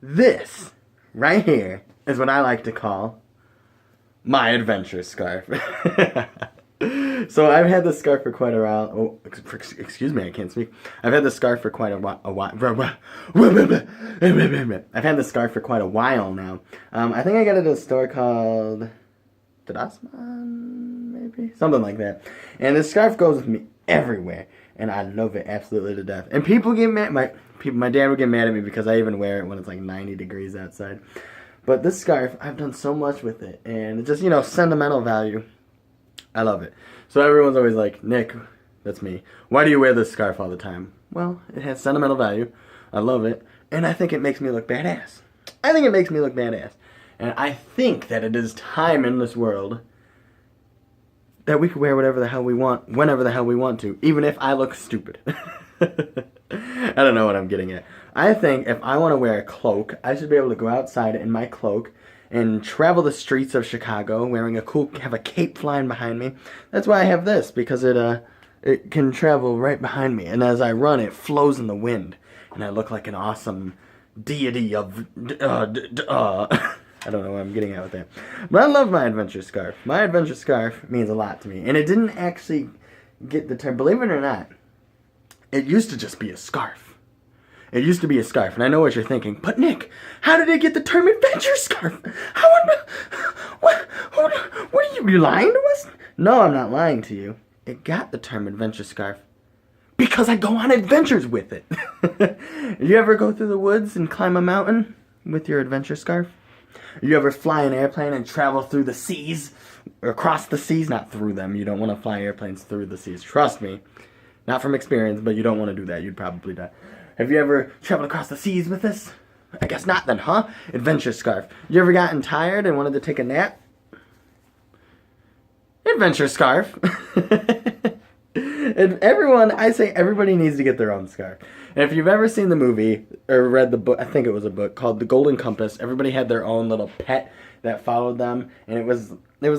This right here is what I like to call my adventure scarf. So I've had this scarf for quite a while. Oh, excuse me, I can't speak. I've had this scarf for quite a while. I've had this scarf for quite a while now. I think I got it at a store called Drasman, maybe? Something like that. And this scarf goes with me everywhere. And I love it absolutely to death. And people get mad. My dad would get mad at me because I even wear it when it's like 90 degrees outside. But this scarf, I've done so much with it. And it's just, sentimental value. I love it. So everyone's always like, Nick, that's me, why do you wear this scarf all the time? Well, it has sentimental value. I love it. And I think it makes me look badass. And I think that it is time in this world that we can wear whatever the hell we want, whenever the hell we want to, even if I look stupid. I don't know what I'm getting at. I think if I want to wear a cloak, I should be able to go outside in my cloak and travel the streets of Chicago wearing have a cape flying behind me. That's why I have this, because it can travel right behind me. And as I run, it flows in the wind. And I look like an awesome deity of... I don't know what I'm getting at with that. But I love my adventure scarf. My adventure scarf means a lot to me. And it didn't actually get the term, believe it or not, it used to just be a scarf. It used to be a scarf, and I know what you're thinking. But Nick, how did it get the term adventure scarf? What are you lying to us? No, I'm not lying to you. It got the term adventure scarf because I go on adventures with it. You ever go through the woods and climb a mountain with your adventure scarf? You ever fly an airplane and travel through the seas? Or across the seas? Not through them. You don't want to fly airplanes through the seas. Trust me. Not from experience, but you don't want to do that. You'd probably die. Have you ever traveled across the seas with this? I guess not then, huh? Adventure scarf. You ever gotten tired and wanted to take a nap? Adventure scarf. And everybody needs to get their own scarf. And if you've ever seen the movie or read the book, I think it was a book called The Golden Compass, everybody had their own little pet that followed them, and it was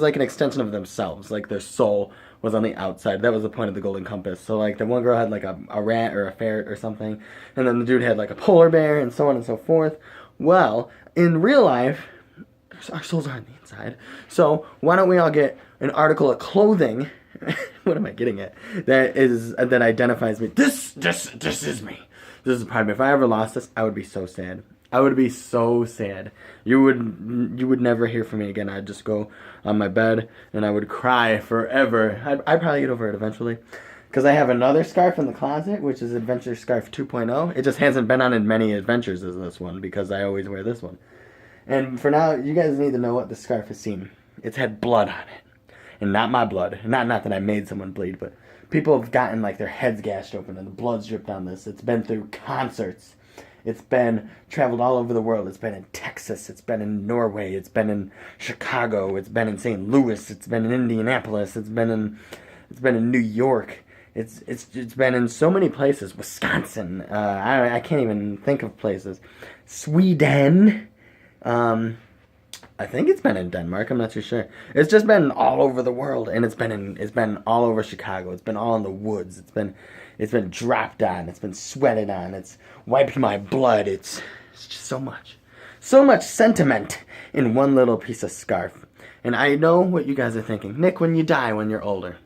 like an extension of themselves, like their soul was on the outside. That was the point of the Golden Compass. So like the one girl had like a rat or a ferret or something, and then the dude had like a polar bear and so on and so forth. Well, in real life, our souls are on the inside. So why don't we all get an article of clothing? What am I getting at? That identifies me. This is me. This is a part of me. If I ever lost this, I would be so sad. I would be so sad. You would never hear from me again. I'd just go on my bed and I would cry forever. I'd probably get over it eventually. Because I have another scarf in the closet, which is Adventure Scarf 2.0. It just hasn't been on as many adventures as this one because I always wear this one. And for now, you guys need to know what the scarf has seen. It's had blood on it. And not my blood. Not that I made someone bleed, but people have gotten like their heads gashed open and the blood's dripped on this. It's been through concerts. It's been traveled all over the world. It's been in Texas. It's been in Norway. It's been in Chicago. It's been in St. Louis. It's been in Indianapolis. It's been in New York. It's been in so many places. Wisconsin. I can't even think of places. Sweden. I think it's been in Denmark. I'm not too sure. It's just been all over the world, and it's been all over Chicago. It's been all in the woods. It's been dropped on. It's been sweated on. It's wiped my blood. It's just so much sentiment in one little piece of scarf. And I know what you guys are thinking. Nick, when you die, when you're older,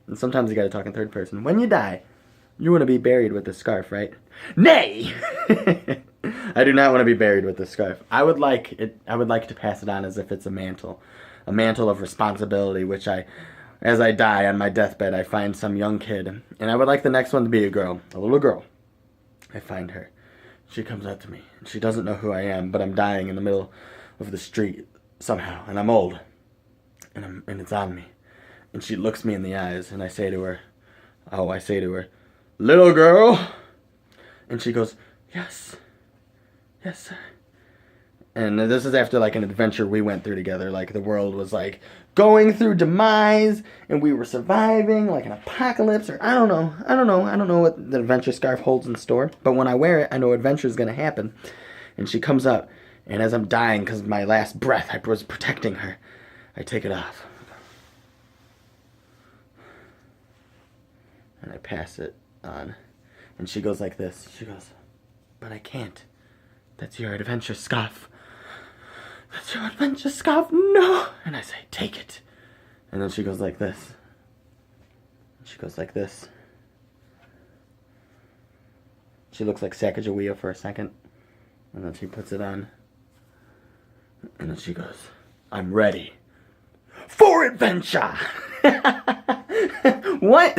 and sometimes you got to talk in third person. When you die, you want to be buried with this scarf, right? Nay. I do not want to be buried with this scarf. I would like to pass it on as if it's a mantle of responsibility, which as I die on my deathbed, I find some young kid, and I would like the next one to be a little girl. I find her. She comes up to me, and she doesn't know who I am, but I'm dying in the middle of the street somehow, and I'm old, and it's on me. And she looks me in the eyes, and I say to her, little girl, and she goes, yes, sir. And this is after like an adventure we went through together. Like the world was like going through demise and we were surviving like an apocalypse, or I don't know what the adventure scarf holds in store. But when I wear it, I know adventure is going to happen. And she comes up, and as I'm dying because my last breath, I was protecting her, I take it off. And I pass it on. And she goes like this. She goes, but I can't. That's your adventure scarf. That's your adventure scarf. No. And I say, take it. And then she goes like this. She goes like this. She looks like Sacagawea for a second. And then she puts it on. And then she goes, I'm ready for adventure. What?